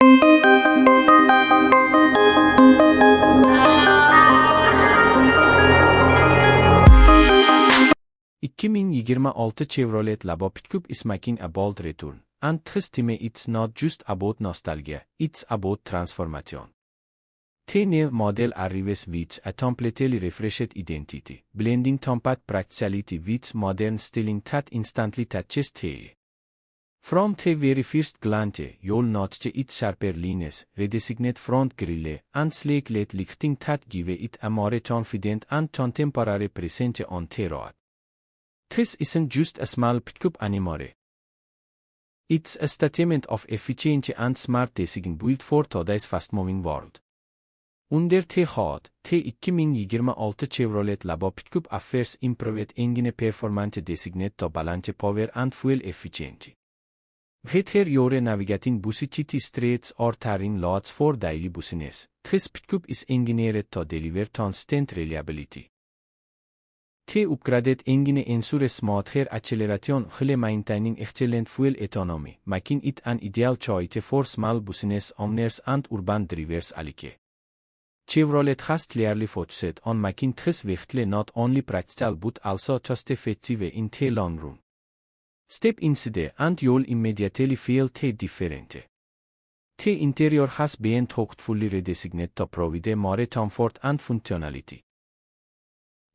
2026 Chevrolet Labo Pickup is making a bold return, and this time it's not just about nostalgia, it's about transformation. The new model arrives with a completely refreshed identity, blending compact practicality with modern styling that instantly touches the eye. From the very first glance, you'll notice its sharper lines, redesigned front grille, and sleek LED lighting that give it a more confident and contemporary presence on the road. This isn't just a small pickup anymore. It's a statement of efficiency and smart design built for today's fast-moving world. Under the hood, the 2026 Chevrolet Labo Pickup offers improved engine performance designed to balance power and fuel efficiency. Whether you're navigating busy city streets or terrain loads for daily business, this pickup is engineered to deliver constant reliability. The upgraded engine ensures smoother acceleration while maintaining excellent fuel economy, making it an ideal choice for small business owners and urban drivers alike. Chevrolet has clearly focused on making this vehicle not only practical but also cost-effective in the long run. Step inside and you'll immediately feel the difference. The interior has been thoughtfully redesigned to provide more comfort and functionality.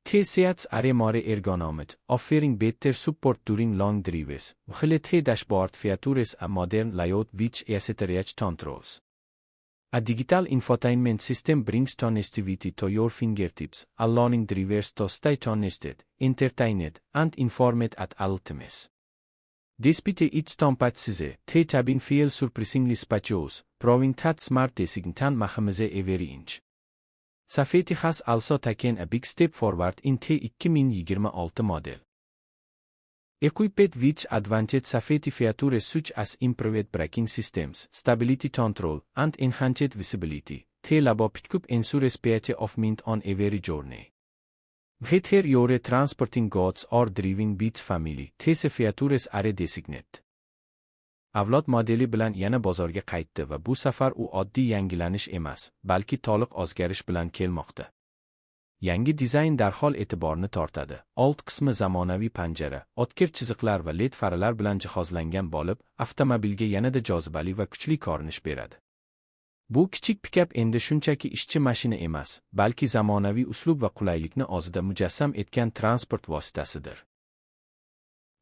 The seats are more ergonomic, offering better support during long drives, while the dashboard features a modern layout which accelerates controls. A digital infotainment system brings connectivity to your fingertips, allowing drivers to stay connected, entertained, and informed at all times. Despite its compact size, the cabin feels surprisingly spacious, proving that smart design can maximize every inch. Safety has also taken a big step forward in the 2026 model. Equipped with advanced safety features such as improved braking systems, stability control, and enhanced visibility, the Labo Pickup ensures peace of mind on every journey. Whether you're transporting goods or driving with family, these features are designated. Avlod modeli bilan yana bozorga qaytdi va bu safar u oddiy yangilanish emas, balki to'liq o'zgarish bilan kelmoqda. Yangi dizayn darhol e'tiborni tortadi. Old qismi zamonaviy panjara, o'tkir chiziqlar va LED farlar bilan jihozlangan bo'lib, avtomobilga yanada jozibali va kuchli ko'rinish beradi. Bu kichik pikap endi shunchaki ishchi mashina emas, balki zamonaviy uslub va qulaylikni o'zida mujassam etgan transport vositasidir.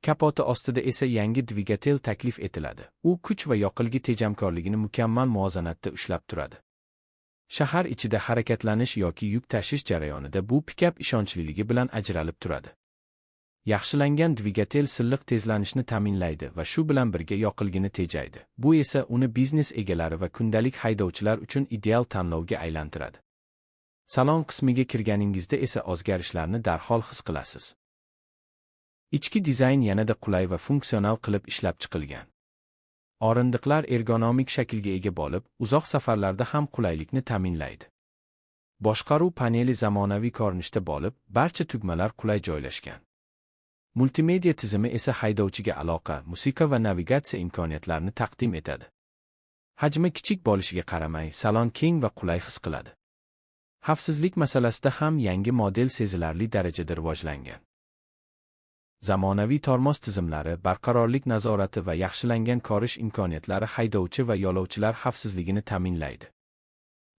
Kapoti ostida esa yangi dvigatel taklif etiladi. U kuch va yoqilg'i tejamkorligini mukammal muvozanatda ushlab turadi. Shahar ichida harakatlanish yoki yuk tashish jarayonida bu pikap ishonchliligi bilan ajralib turadi. Yaxshilangan dvigatel silliq tezlanishni ta'minlaydi va shu bilan birga yoqilg'ini tejaydi. Bu esa uni biznes egalari va kundalik haydovchilar uchun ideal tanlovga aylantiradi. Salon qismiga kirganingizda esa o'zgarishlarni darhol his qilasiz. Ichki dizayn yanada qulay va funksional qilib ishlab chiqilgan. O'rindiqlar ergonomik shaklga ega bo'lib, uzoq safarlarda ham qulaylikni ta'minlaydi. Boshqaruv paneli zamonaviy ko'rinishda bo'lib, barcha tugmalar qulay joylashgan. Multimedia tizimi esa haydovchiga aloqa, musiqa va navigatsiya imkoniyatlarini taqdim etadi. Hajmi kichik bo'lishiga qaramay, salon keng va qulay his qiladi. Xavfsizlik masalasida ham yangi model sezilarli darajada rivojlangan. Zamonaviy tormoz tizimlari, barqarorlik nazorati va yaxshilangan ko'rish imkoniyatlari haydovchi va yo'lovchilar xavfsizligini ta'minlaydi.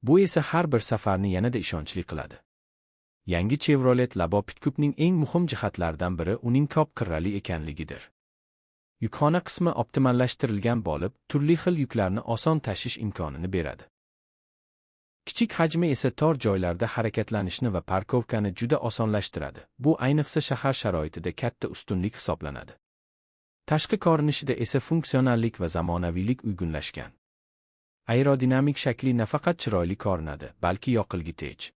Bu esa har bir safarni yanada ishonchli qiladi. Yangi Chevrolet Labo Pickupning eng muhim jihatlaridan biri uning ko'p qirrali ekanligidir. Yukxona qismi optimallashtirilgan bo'lib, turli xil yuklarni oson tashish imkonini beradi. Kichik hajmi esa tor joylarda harakatlanishni va parkovkani juda osonlashtiradi. Bu ayniqsa shahar sharoitida katta ustunlik hisoblanadi. Tashqi ko'rinishida esa funksionallik va zamonaviylik uyg'unlashgan. Aerodinamik shakli nafaqat chiroyli ko'rinadi, balki yoqilg'i tej.